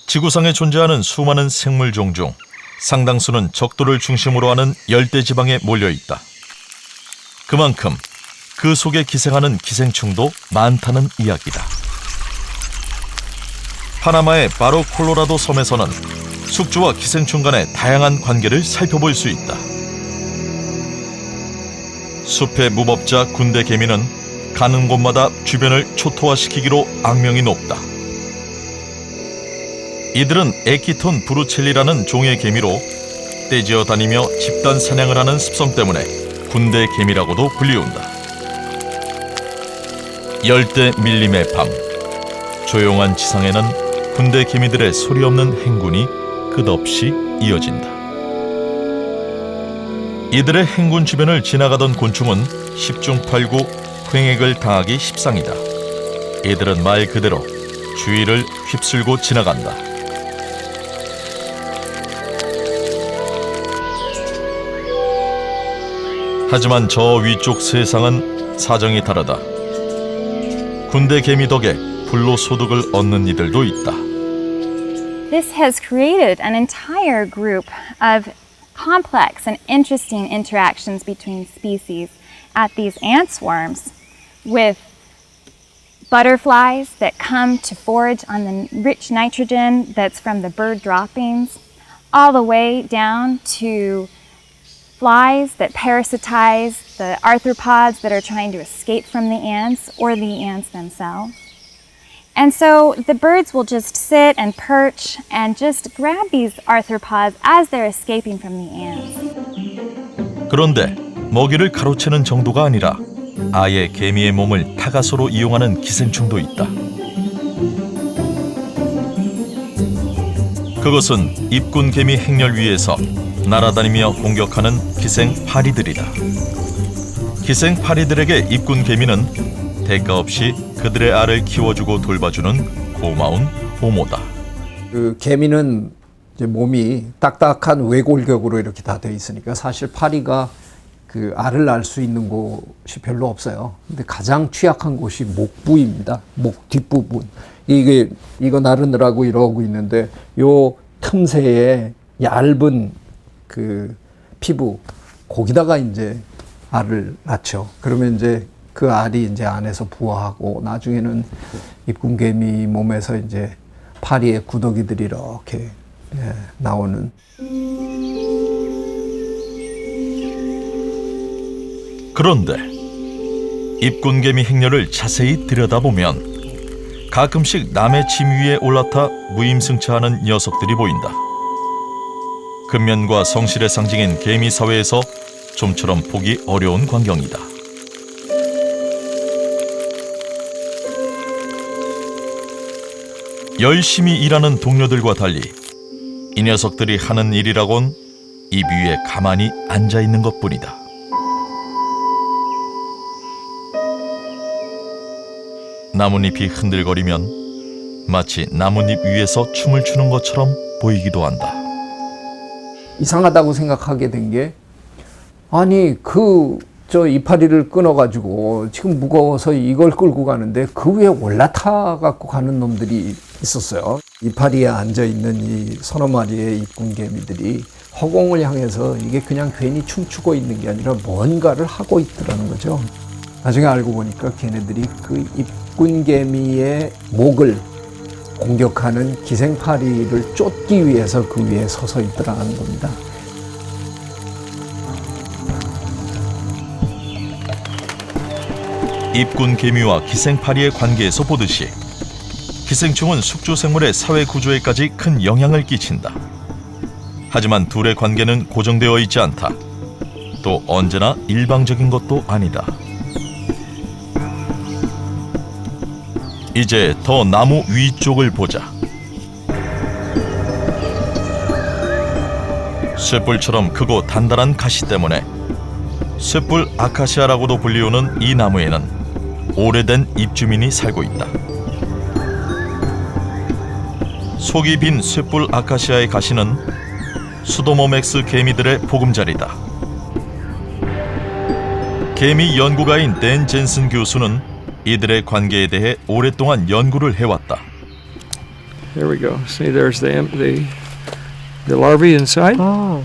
지구상에 존재하는 수많은 생물종 중 상당수는 적도를 중심으로 하는 열대지방에 몰려있다. 그만큼 그 속에 기생하는 기생충도 많다는 이야기다. 파나마의 바로 콜로라도 섬에서는 숙주와 기생충 간의 다양한 관계를 살펴볼 수 있다. 숲의 무법자 군대 개미는 가는 곳마다 주변을 초토화시키기로 악명이 높다. 이들은 에키톤 브루첼리라는 종의 개미로 떼지어 다니며 집단 사냥을 하는 습성 때문에 군대 개미라고도 불리운다. 열대 밀림의 밤, 조용한 지상에는 군대 개미들의 소리 없는 행군이 끝없이 이어진다. 이들의 행군 주변을 지나가던 곤충은 10중 8구 횡액을 당하기 십상이다. 이들은 말 그대로 주위를 휩쓸고 지나간다. 하지만 저 위쪽 세상은 사정이 다르다. 군대 개미 덕에 불로소득을 얻는 이들도 있다. This has created an entire group of complex and interesting interactions between species at these ant swarms, with butterflies that come to forage on the rich nitrogen that's from the bird droppings, all the way down to flies that parasitize the arthropods that are trying to escape from the ants or the ants themselves. And so the birds will just sit and perch and just grab these arthropods as they're escaping from the ants. 그런데 먹이를 가로채는 정도가 아니라 아예 개미의 몸을 타가소로 이용하는 기생충도 있다. 그것은 입군 개미 행렬 위에서 날아다니며 공격하는 기생 파리들이다. 기생 파리들에게 입군 개미는 대가 없이 그들의 알을 키워주고 돌봐주는 고마운 보모다. 그 개미는 이제 몸이 딱딱한 외골격으로 이렇게 다 되어 있으니까 사실 파리가 그 알을 낳을 수 있는 곳이 별로 없어요. 근데 가장 취약한 곳이 목 부위입니다. 목 뒷부분. 이거 나르느라고 이러고 있는데 요 틈새에 얇은 그 피부 거기다가 이제 알을 낳죠. 그러면 이제 그 알이 이제 안에서 부화하고 나중에는 입군개미 몸에서 이제 파리의 구더기들이 이렇게 나오는. 그런데 입군개미 행렬을 자세히 들여다보면 가끔씩 남의 짐 위에 올라타 무임승차하는 녀석들이 보인다. 근면과 성실의 상징인 개미 사회에서 좀처럼 보기 어려운 광경이다. 열심히 일하는 동료들과 달리 이 녀석들이 하는 일이라곤 입 위에 가만히 앉아있는 것뿐이다. 나뭇잎이 흔들거리면 마치 나뭇잎 위에서 춤을 추는 것처럼 보이기도 한다. 이상하다고 생각하게 된 게 아니 저 이파리를 끊어가지고 지금 무거워서 이걸 끌고 가는데 그 위에 올라타 갖고 가는 놈들이 있었어요. 이파리에 앉아있는 이 서너 마리의 입군개미들이 허공을 향해서 이게 그냥 괜히 춤추고 있는 게 아니라 뭔가를 하고 있더라는 거죠. 나중에 알고 보니까 걔네들이 그 입군개미의 목을 공격하는 기생파리를 쫓기 위해서 그 위에 서서 있더라는 겁니다. 입군 개미와 기생파리의 관계에서 보듯이 기생충은 숙주생물의 사회 구조에까지 큰 영향을 끼친다. 하지만 둘의 관계는 고정되어 있지 않다. 또 언제나 일방적인 것도 아니다. 이제 더 나무 위쪽을 보자. 쇳불처럼 크고 단단한 가시 때문에 쇳불 아카시아라고도 불리우는 이 나무에는 오래된 입주민이 살고 있다. 속이 빈 쇳불 아카시아의 가시는 수도모맥스 개미들의 보금자리다. 개미 연구가인 댄 젠슨 교수는 이들의 관계에 대해 오랫동안 연구를 해왔다. There we go. See, there's the larvae inside. Oh.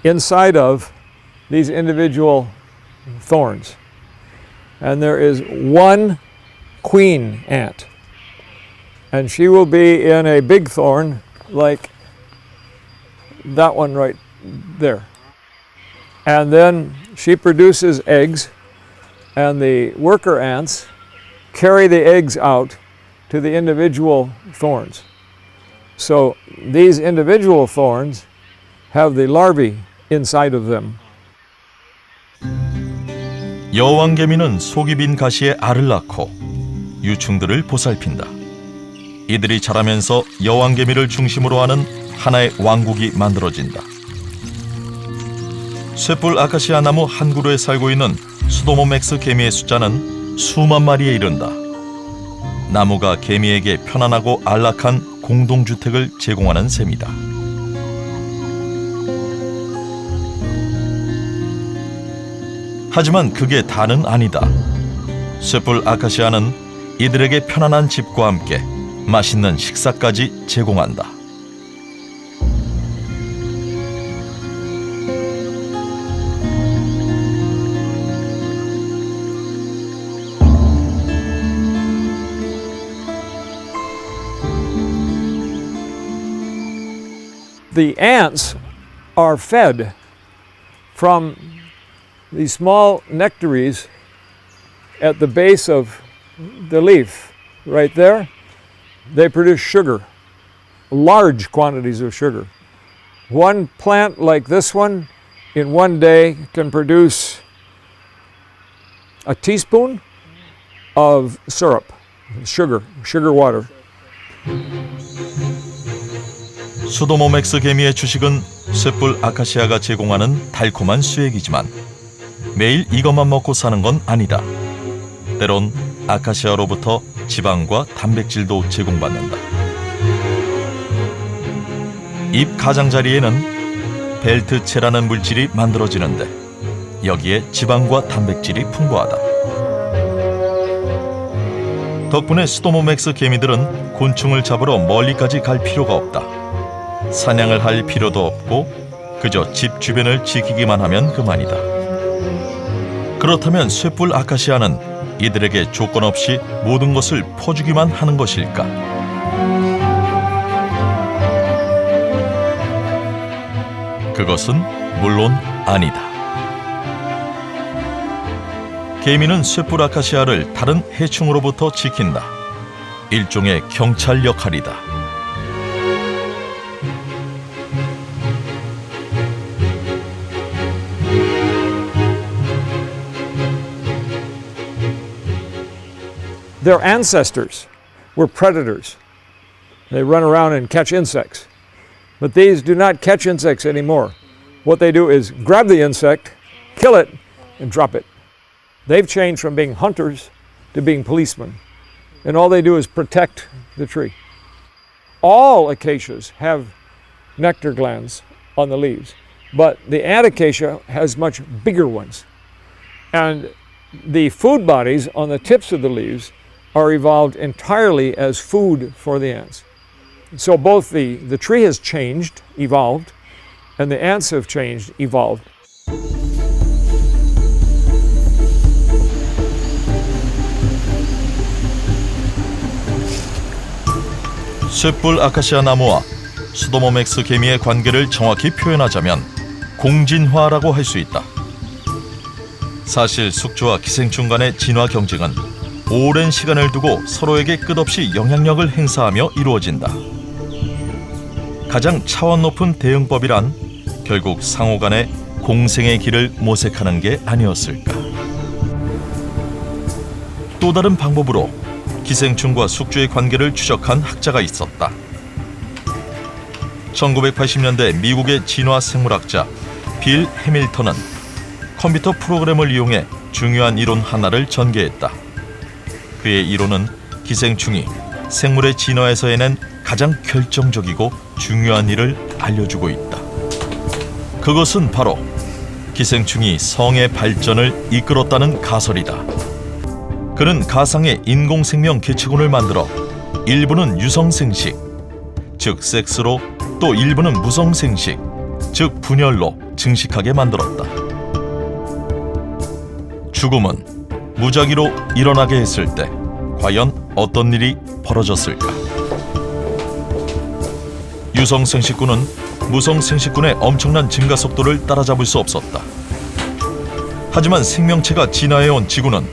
Inside of these individual thorns. And there is one queen ant. And she will be in a big thorn like that one right there. And then she produces eggs, and the worker ants carry the eggs out to the individual thorns. So these individual thorns have the larvae inside of them. 여왕개미는 속이 빈 가시에 알을 낳고 유충들을 보살핀다. 이들이 자라면서 여왕개미를 중심으로 하는 하나의 왕국이 만들어진다. 쇠뿔 아카시아 나무 한 그루에 살고 있는 수도모맥스 개미의 숫자는 수만 마리에 이른다. 나무가 개미에게 편안하고 안락한 공동주택을 제공하는 셈이다. 하지만 그게 다는 아니다. 쇠뿔 아카시아는 이들에게 편안한 집과 함께 맛있는 식사까지 제공한다. The ants are fed from these small nectaries at the base of the leaf, right there. They produce sugar, large quantities of sugar. One plant like this one in one day can produce a teaspoon of syrup, sugar water. 수도모맥스 개미의 주식은 쇠뿔 아카시아가 제공하는 달콤한 수액이지만 매일 이것만 먹고 사는 건 아니다. 때론 아카시아로부터 지방과 단백질도 제공받는다. 잎 가장자리에는 벨트체라는 물질이 만들어지는데 여기에 지방과 단백질이 풍부하다. 덕분에 수도모맥스 개미들은 곤충을 잡으러 멀리까지 갈 필요가 없다. 사냥을 할 필요도 없고 그저 집 주변을 지키기만 하면 그만이다. 그렇다면 쇠뿔 아카시아는 이들에게 조건 없이 모든 것을 퍼주기만 하는 것일까? 그것은 물론 아니다. 개미는 쇠뿔 아카시아를 다른 해충으로부터 지킨다. 일종의 경찰 역할이다. Their ancestors were predators. They run around and catch insects. But these do not catch insects anymore. What they do is grab the insect, kill it, and drop it. They've changed from being hunters to being policemen. And all they do is protect the tree. All acacias have nectar glands on the leaves, but the ant acacia has much bigger ones. And the food bodies on the tips of the leaves are evolved entirely as food for the ants. So both the tree has changed, evolved, and the ants have changed, evolved. 쇠뿔 아카시아 나무와 수도모맥스 개미의 관계를 정확히 표현하자면 공진화라고 할 수 있다. 사실 숙주와 기생충 간의 진화 경쟁은 오랜 시간을 두고 서로에게 끝없이 영향력을 행사하며 이루어진다. 가장 차원 높은 대응법이란 결국 상호 간의 공생의 길을 모색하는 게 아니었을까. 또 다른 방법으로 기생충과 숙주의 관계를 추적한 학자가 있었다. 1980년대 미국의 진화 생물학자 빌 해밀턴은 컴퓨터 프로그램을 이용해 중요한 이론 하나를 전개했다. 그의 이론은 기생충이 생물의 진화에서 해낸 가장 결정적이고 중요한 일을 알려주고 있다. 그것은 바로 기생충이 성의 발전을 이끌었다는 가설이다. 그는 가상의 인공생명 개체군을 만들어 일부는 유성생식, 즉 섹스로, 또 일부는 무성생식, 즉 분열로 증식하게 만들었다. 죽음은 무작위로 일어나게 했을 때 과연 어떤 일이 벌어졌을까? 유성생식군은 무성생식군의 엄청난 증가 속도를 따라잡을 수 없었다. 하지만 생명체가 진화해온 지구는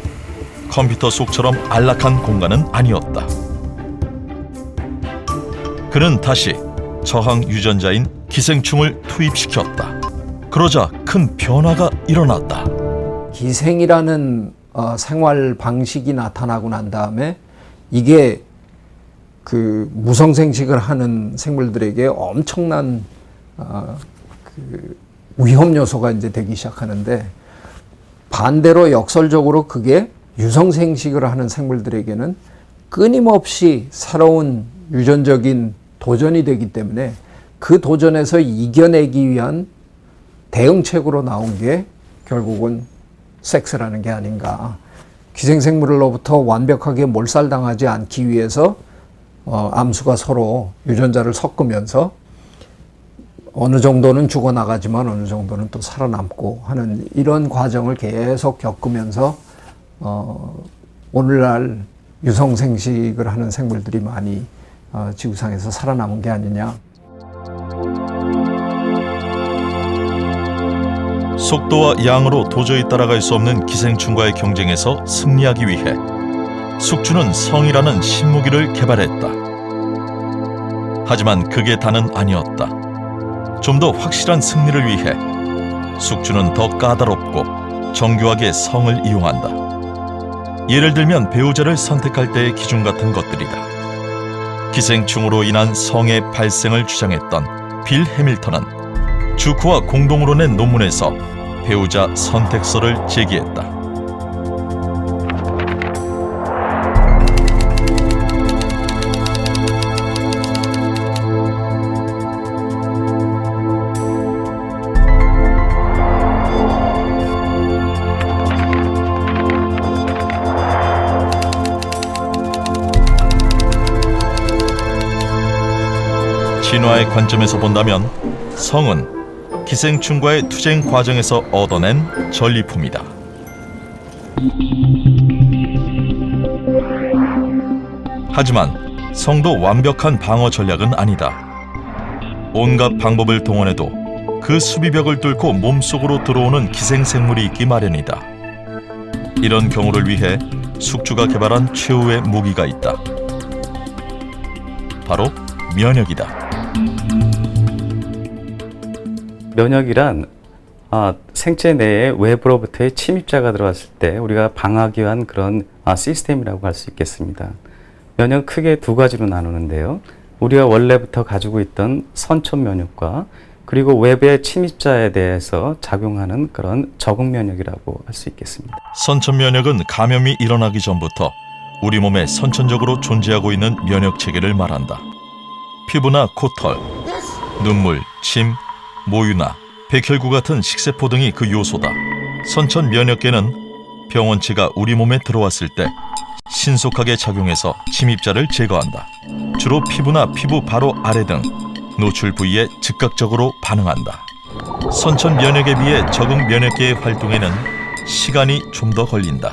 컴퓨터 속처럼 안락한 공간은 아니었다. 그는 다시 저항 유전자인 기생충을 투입시켰다. 그러자 큰 변화가 일어났다. 기생이라는 생활 방식이 나타나고 난 다음에 이게 그 무성생식을 하는 생물들에게 엄청난 그 위험 요소가 이제 되기 시작하는데, 반대로 역설적으로 그게 유성생식을 하는 생물들에게는 끊임없이 새로운 유전적인 도전이 되기 때문에 그 도전에서 이겨내기 위한 대응책으로 나온 게 결국은 섹스라는 게 아닌가. 기생생물로부터 완벽하게 몰살당하지 않기 위해서 암수가 서로 유전자를 섞으면서 어느 정도는 죽어나가지만 어느 정도는 또 살아남고 하는 이런 과정을 계속 겪으면서 오늘날 유성생식을 하는 생물들이 많이 지구상에서 살아남은 게 아니냐. 속도와 양으로 도저히 따라갈 수 없는 기생충과의 경쟁에서 승리하기 위해 숙주는 성이라는 신무기를 개발했다. 하지만 그게 다는 아니었다. 좀 더 확실한 승리를 위해 숙주는 더 까다롭고 정교하게 성을 이용한다. 예를 들면 배우자를 선택할 때의 기준 같은 것들이다. 기생충으로 인한 성의 발생을 주장했던 빌 해밀턴은 주크와 공동으로 낸 논문에서 배우자 선택서를 제기했다. 진화의 관점에서 본다면 성은 기생충과의 투쟁 과정에서 얻어낸 전리품이다. 하지만 성도 완벽한 방어 전략은 아니다. 온갖 방법을 동원해도 그 수비벽을 뚫고 몸속으로 들어오는 기생생물이 있기 마련이다. 이런 경우를 위해 숙주가 개발한 최후의 무기가 있다. 바로 면역이다. 면역이란 생체 내에 외부로부터의 침입자가 들어왔을 때 우리가 방어하기 위한 그런 시스템이라고 할 수 있겠습니다. 면역은 크게 두 가지로 나누는데요. 우리가 원래부터 가지고 있던 선천 면역과 그리고 외부의 침입자에 대해서 작용하는 그런 적응 면역이라고 할 수 있겠습니다. 선천 면역은 감염이 일어나기 전부터 우리 몸에 선천적으로 존재하고 있는 면역 체계를 말한다. 피부나 코털, 눈물, 침, 모유나 백혈구 같은 식세포 등이 그 요소다. 선천 면역계는 병원체가 우리 몸에 들어왔을 때 신속하게 작용해서 침입자를 제거한다. 주로 피부나 피부 바로 아래 등 노출 부위에 즉각적으로 반응한다. 선천 면역에 비해 적응 면역계의 활동에는 시간이 좀 더 걸린다.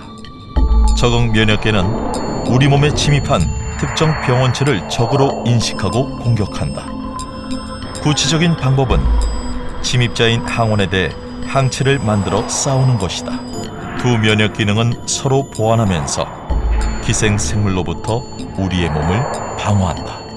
적응 면역계는 우리 몸에 침입한 특정 병원체를 적으로 인식하고 공격한다. 구체적인 방법은 침입자인 항원에 대해 항체를 만들어 싸우는 것이다. 두 면역 기능은 서로 보완하면서 기생생물로부터 우리의 몸을 방어한다.